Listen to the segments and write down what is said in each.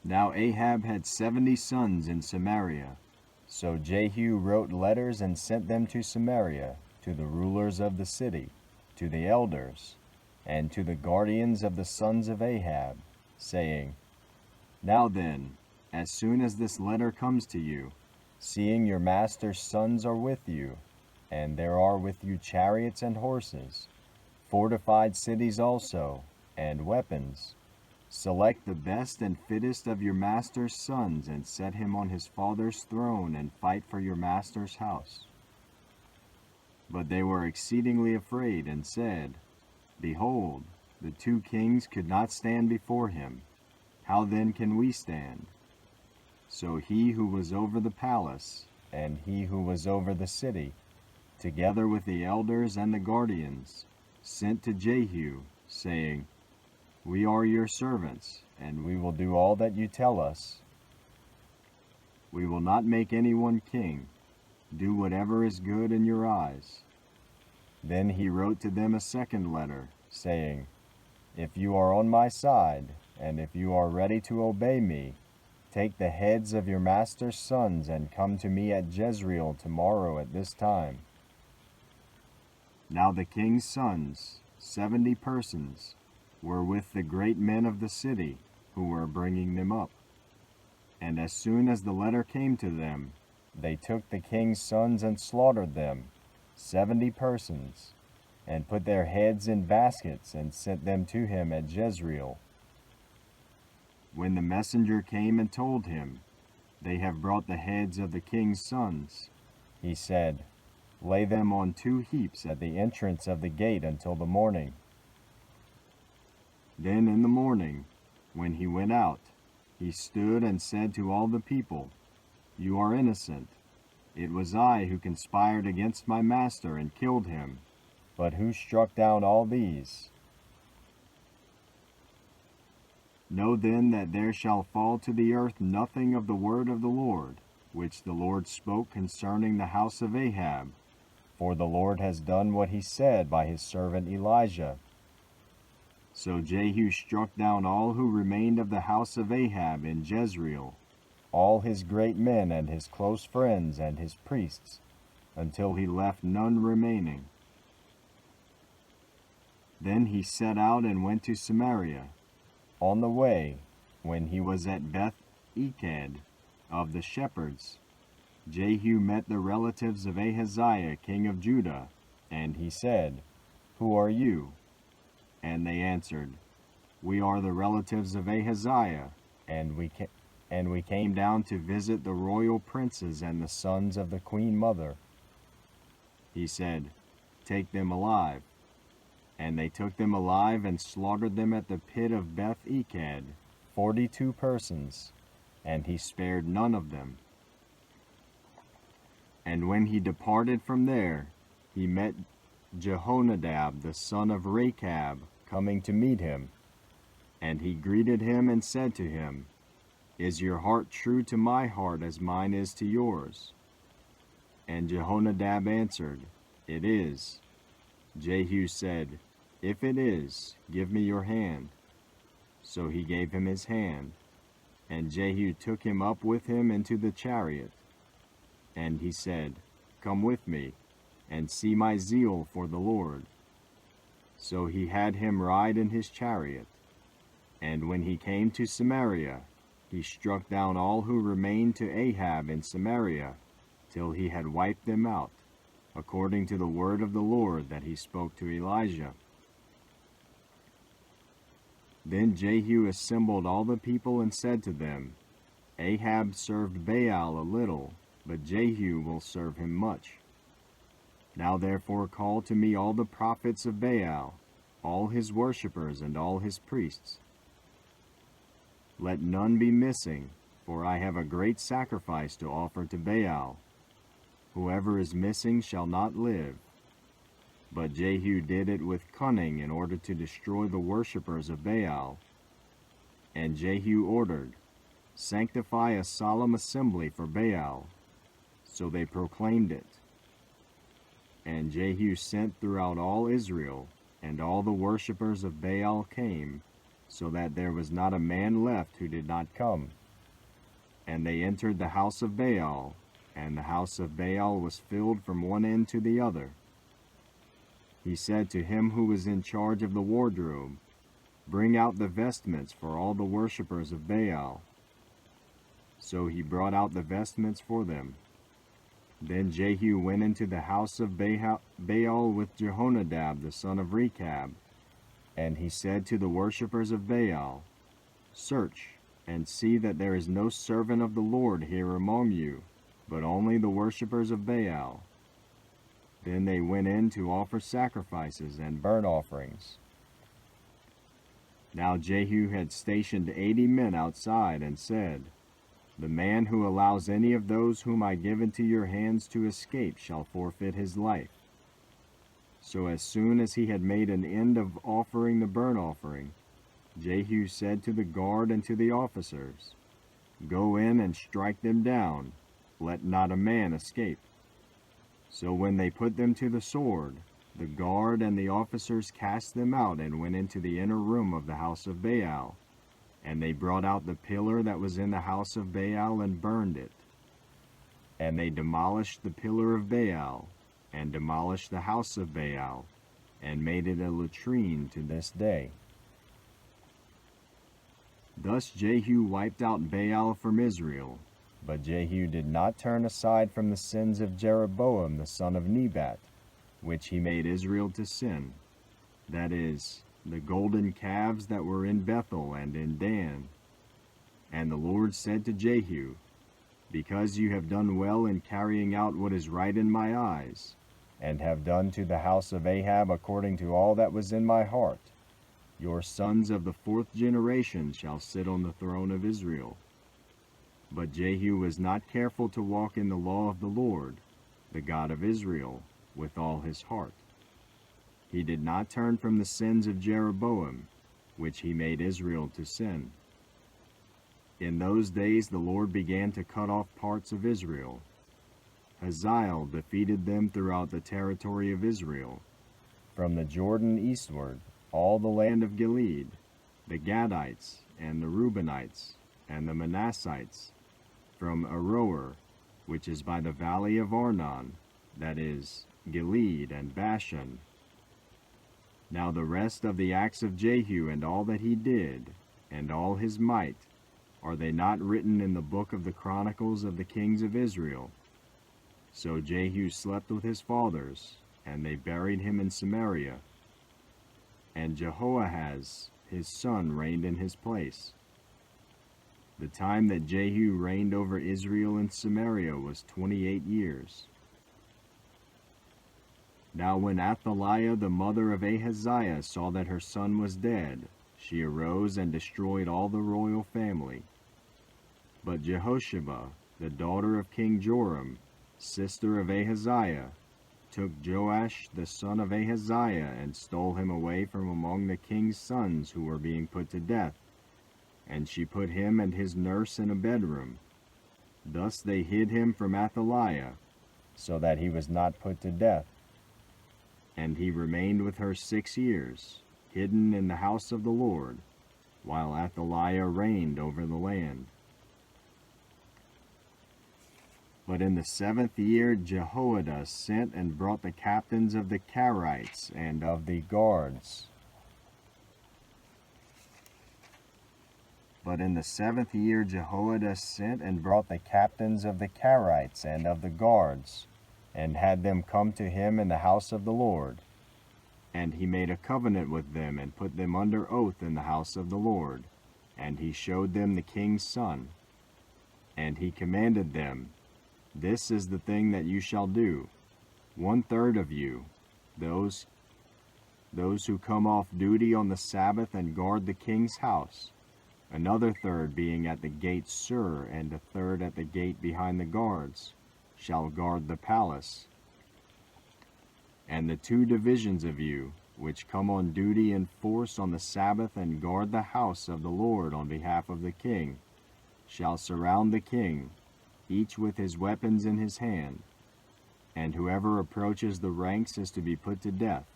Now Ahab had 70 sons in Samaria. So Jehu wrote letters and sent them to Samaria, to the rulers of the city, to the elders, and to the guardians of the sons of Ahab, saying, Now then, as soon as this letter comes to you, seeing your master's sons are with you, and there are with you chariots and horses, fortified cities also, and weapons, select the best and fittest of your master's sons and set him on his father's throne and fight for your master's house. But they were exceedingly afraid and said, Behold, the 2 kings could not stand before him. How then can we stand? So he who was over the palace and he who was over the city, together with the elders and the guardians, sent to Jehu, saying, We are your servants, and we will do all that you tell us. We will not make anyone king. Do whatever is good in your eyes. Then he wrote to them a second letter, saying, If you are on my side, and if you are ready to obey me, take the heads of your master's sons and come to me at Jezreel tomorrow at this time. Now the king's sons, 70 persons, were with the great men of the city, who were bringing them up. And as soon as the letter came to them, they took the king's sons and slaughtered them, 70 persons, and put their heads in baskets and sent them to him at Jezreel. When the messenger came and told him, They have brought the heads of the king's sons, he said, Lay them on 2 heaps at the entrance of the gate until the morning. Then in the morning, when he went out, he stood and said to all the people, You are innocent. It was I who conspired against my master and killed him. But who struck down all these? Know then that there shall fall to the earth nothing of the word of the Lord, which the Lord spoke concerning the house of Ahab, for the Lord has done what he said by his servant Elijah. So Jehu struck down all who remained of the house of Ahab in Jezreel, all his great men and his close friends and his priests, until he left none remaining. Then he set out and went to Samaria. On the way, when he was at Beth-eked of the shepherds, Jehu met the relatives of Ahaziah king of Judah, and he said, Who are you? And they answered, We are the relatives of Ahaziah, and we came down to visit the royal princes and the sons of the queen mother. He said, Take them alive. And they took them alive and slaughtered them at the pit of Beth-eked, 42 persons, and he spared none of them. And when he departed from there, he met Jehonadab the son of Rechab coming to meet him. And he greeted him and said to him, Is your heart true to my heart as mine is to yours? And Jehonadab answered, It is. Jehu said, If it is, give me your hand. So he gave him his hand, and Jehu took him up with him into the chariot. And he said, Come with me, and see my zeal for the Lord. So he had him ride in his chariot. And when he came to Samaria, he struck down all who remained to Ahab in Samaria, till he had wiped them out, according to the word of the Lord that he spoke to Elijah. Then Jehu assembled all the people and said to them, Ahab served Baal a little, but Jehu will serve him much. Now therefore call to me all the prophets of Baal, all his worshippers and all his priests. Let none be missing, for I have a great sacrifice to offer to Baal. Whoever is missing shall not live. But Jehu did it with cunning in order to destroy the worshippers of Baal. And Jehu ordered, Sanctify a solemn assembly for Baal. So they proclaimed it. And Jehu sent throughout all Israel, and all the worshippers of Baal came, so that there was not a man left who did not come. And they entered the house of Baal, and the house of Baal was filled from one end to the other. He said to him who was in charge of the wardrobe, "Bring out the vestments for all the worshippers of Baal." So he brought out the vestments for them. Then Jehu went into the house of Baal with Jehonadab the son of Rechab, and he said to the worshippers of Baal, "Search, and see that there is no servant of the Lord here among you, but only the worshippers of Baal." Then they went in to offer sacrifices and burnt offerings. Now Jehu had stationed 80 men outside, and said, "The man who allows any of those whom I give into your hands to escape shall forfeit his life." So as soon as he had made an end of offering the burnt offering, Jehu said to the guard and to the officers, "Go in and strike them down, let not a man escape." So when they put them to the sword, the guard and the officers cast them out and went into the inner room of the house of Baal. And they brought out the pillar that was in the house of Baal and burned it. And they demolished the pillar of Baal, and demolished the house of Baal, and made it a latrine to this day. Thus Jehu wiped out Baal from Israel. But Jehu did not turn aside from the sins of Jeroboam the son of Nebat, which he made Israel to sin, that is, the golden calves that were in Bethel and in Dan. And the Lord said to Jehu, "Because you have done well in carrying out what is right in my eyes, and have done to the house of Ahab according to all that was in my heart, your sons of the 4th generation shall sit on the throne of Israel." But Jehu was not careful to walk in the law of the Lord, the God of Israel, with all his heart. He did not turn from the sins of Jeroboam, which he made Israel to sin. In those days the Lord began to cut off parts of Israel. Hazael defeated them throughout the territory of Israel, from the Jordan eastward, all the land of Gilead, the Gadites, and the Reubenites, and the Manassites, from Aroer, which is by the valley of Arnon, that is, Gilead and Bashan. Now the rest of the acts of Jehu and all that he did, and all his might, are they not written in the book of the Chronicles of the kings of Israel? So Jehu slept with his fathers, and they buried him in Samaria. And Jehoahaz his son reigned in his place. The time that Jehu reigned over Israel in Samaria was 28 years. Now when Athaliah the mother of Ahaziah saw that her son was dead, she arose and destroyed all the royal family. But Jehosheba, the daughter of King Joram, sister of Ahaziah, took Joash the son of Ahaziah and stole him away from among the king's sons who were being put to death. And she put him and his nurse in a bedroom. Thus they hid him from Athaliah, so that he was not put to death. And he remained with her 6 years, hidden in the house of the Lord, while Athaliah reigned over the land. But in the 7th year Jehoiada sent and brought the captains of the Carites and of the guards. But in the 7th year Jehoiada sent and brought the captains of the Carites and of the guards, and had them come to him in the house of the Lord. And he made a covenant with them, and put them under oath in the house of the Lord. And he showed them the king's son. And he commanded them, "This is the thing that you shall do. 1/3 of you, those who come off duty on the Sabbath and guard the king's house, another third being at the gate Sur, and a third at the gate behind the guards, shall guard the palace. And the 2 divisions of you, which come on duty in force on the Sabbath and guard the house of the Lord on behalf of the king, shall surround the king, each with his weapons in his hand, and whoever approaches the ranks is to be put to death.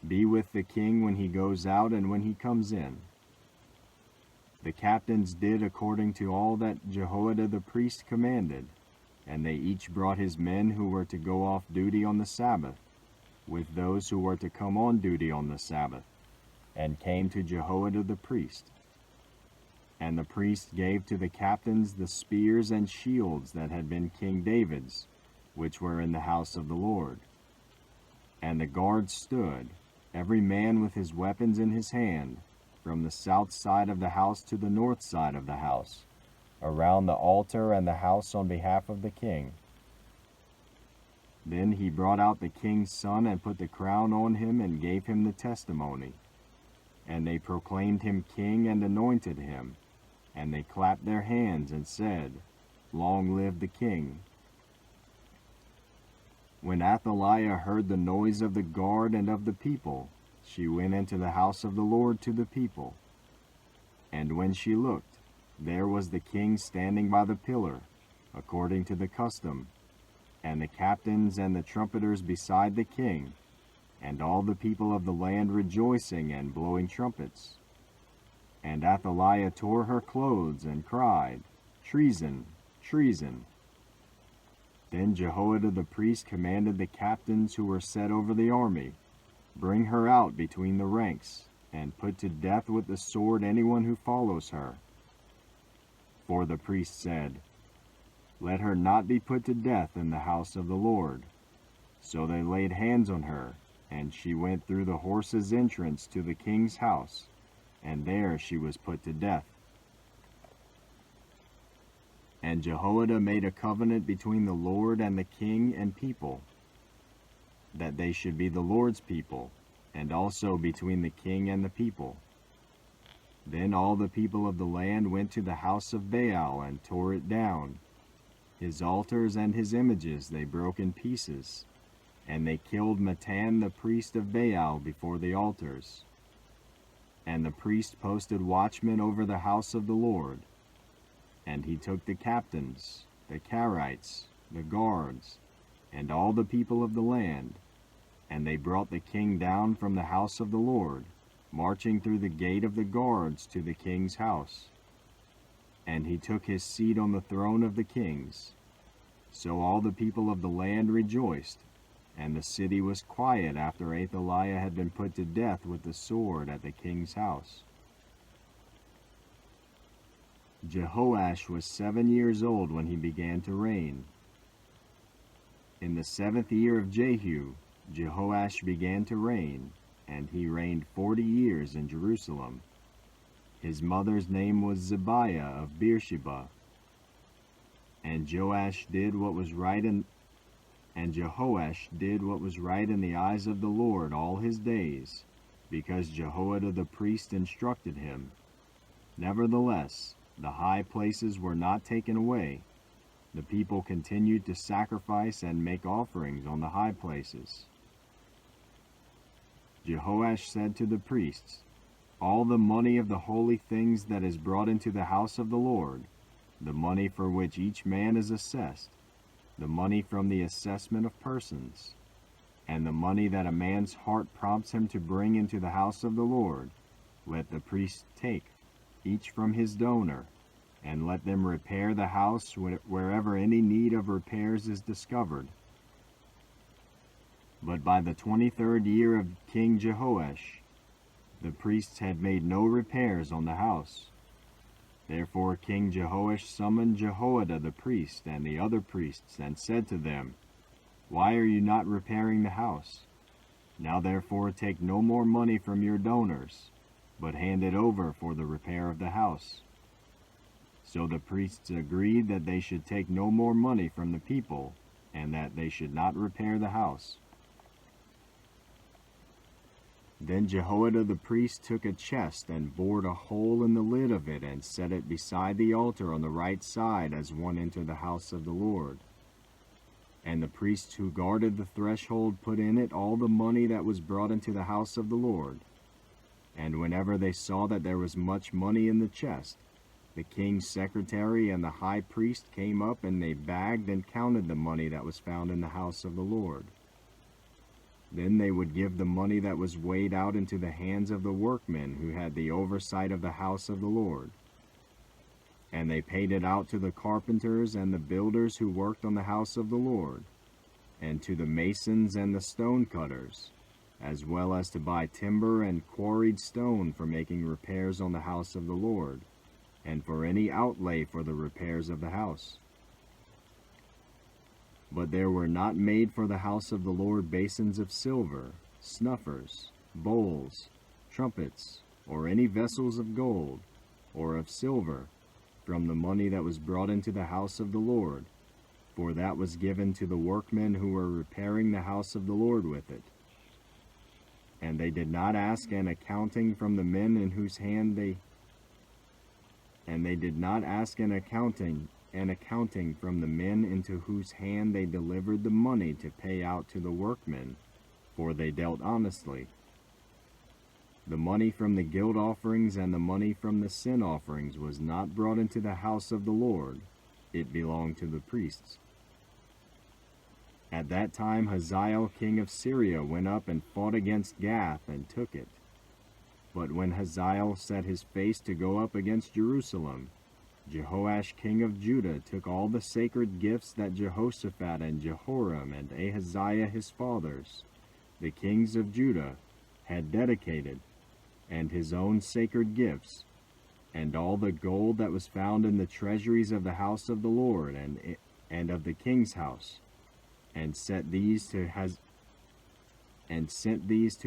Be with the king when he goes out and when he comes in." The captains did according to all that Jehoiada the priest commanded, and they each brought his men who were to go off duty on the Sabbath, with those who were to come on duty on the Sabbath, and came to Jehoiada the priest. And the priest gave to the captains the spears and shields that had been King David's, which were in the house of the Lord. And the guards stood, every man with his weapons in his hand, from the south side of the house to the north side of the house, around the altar and the house on behalf of the king. Then he brought out the king's son and put the crown on him and gave him the testimony. And they proclaimed him king and anointed him. And they clapped their hands and said, "Long live the king." When Athaliah heard the noise of the guard and of the people, she went into the house of the Lord to the people. And when she looked, there was the king standing by the pillar, according to the custom, and the captains and the trumpeters beside the king, and all the people of the land rejoicing and blowing trumpets. And Athaliah tore her clothes and cried, "Treason! Treason!" Then Jehoiada the priest commanded the captains who were set over the army, "Bring her out between the ranks, and put to death with the sword anyone who follows her." For the priest said, "Let her not be put to death in the house of the Lord." So they laid hands on her, and she went through the horses' entrance to the king's house, and there she was put to death. And Jehoiada made a covenant between the Lord and the king and people, that they should be the Lord's people, and also between the king and the people. Then all the people of the land went to the house of Baal and tore it down. His altars and his images they broke in pieces, and they killed Mattan the priest of Baal before the altars. And the priest posted watchmen over the house of the Lord. And he took the captains, the Carites, the guards, and all the people of the land, and they brought the king down from the house of the Lord, marching through the gate of the guards to the king's house. And he took his seat on the throne of the kings. So all the people of the land rejoiced, and the city was quiet after Athaliah had been put to death with the sword at the king's house. Jehoash was 7 years old when he began to reign. In the 7th year of Jehu, Jehoash began to reign, and he reigned 40 years in Jerusalem. His mother's name was Zibiah of Beersheba. And Jehoash did what was right in the eyes of the Lord all his days, because Jehoiada the priest instructed him. Nevertheless, the high places were not taken away. The people continued to sacrifice and make offerings on the high places. Jehoash said to the priests, "All the money of the holy things that is brought into the house of the Lord, the money for which each man is assessed, the money from the assessment of persons, and the money that a man's heart prompts him to bring into the house of the Lord, let the priests take, each from his donor, and let them repair the house wherever any need of repairs is discovered." But by the 23rd year of King Jehoash, the priests had made no repairs on the house. Therefore King Jehoash summoned Jehoiada the priest and the other priests, and said to them, "Why are you not repairing the house? Now therefore take no more money from your donors, but hand it over for the repair of the house." So the priests agreed that they should take no more money from the people, and that they should not repair the house. Then Jehoiada the priest took a chest and bored a hole in the lid of it and set it beside the altar on the right side as one entered the house of the Lord. And the priests who guarded the threshold put in it all the money that was brought into the house of the Lord. And whenever they saw that there was much money in the chest, the king's secretary and the high priest came up, and they bagged and counted the money that was found in the house of the Lord. Then they would give the money that was weighed out into the hands of the workmen who had the oversight of the house of the Lord. And they paid it out to the carpenters and the builders who worked on the house of the Lord, and to the masons and the stone cutters, as well as to buy timber and quarried stone for making repairs on the house of the Lord, and for any outlay for the repairs of the house. But there were not made for the house of the Lord basins of silver, snuffers, bowls, trumpets, or any vessels of gold, or of silver, from the money that was brought into the house of the Lord, for that was given to the workmen who were repairing the house of the Lord with it. And they did not ask an accounting from the men in whose hand they did not ask an accounting from the men into whose hand they delivered the money to pay out to the workmen, for they dealt honestly. The money from the guilt offerings and the money from the sin offerings was not brought into the house of the Lord. It belonged to the priests. At that time Hazael king of Syria went up and fought against Gath and took it. But when Hazael set his face to go up against Jerusalem, Jehoash king of Judah took all the sacred gifts that Jehoshaphat and Jehoram and Ahaziah his fathers, the kings of Judah, had dedicated, and his own sacred gifts, and all the gold that was found in the treasuries of the house of the Lord and of the king's house, and sent these to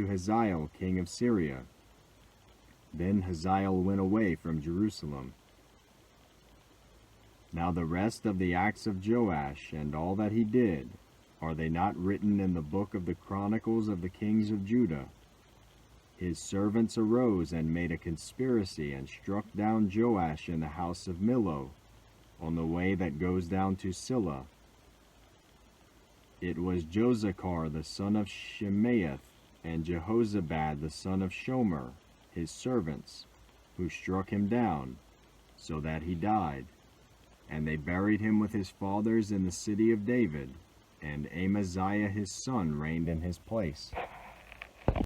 Hazael king of Syria. Then Hazael went away from Jerusalem. Now the rest of the acts of Joash and all that he did, are they not written in the book of the Chronicles of the kings of Judah? His servants arose and made a conspiracy and struck down Joash in the house of Millo, on the way that goes down to Silla. It was Josachar the son of Shemaeth and Jehozabad the son of Shomer, his servants, who struck him down, so that he died. And they buried him with his fathers in the city of David, and Amaziah his son reigned in his place.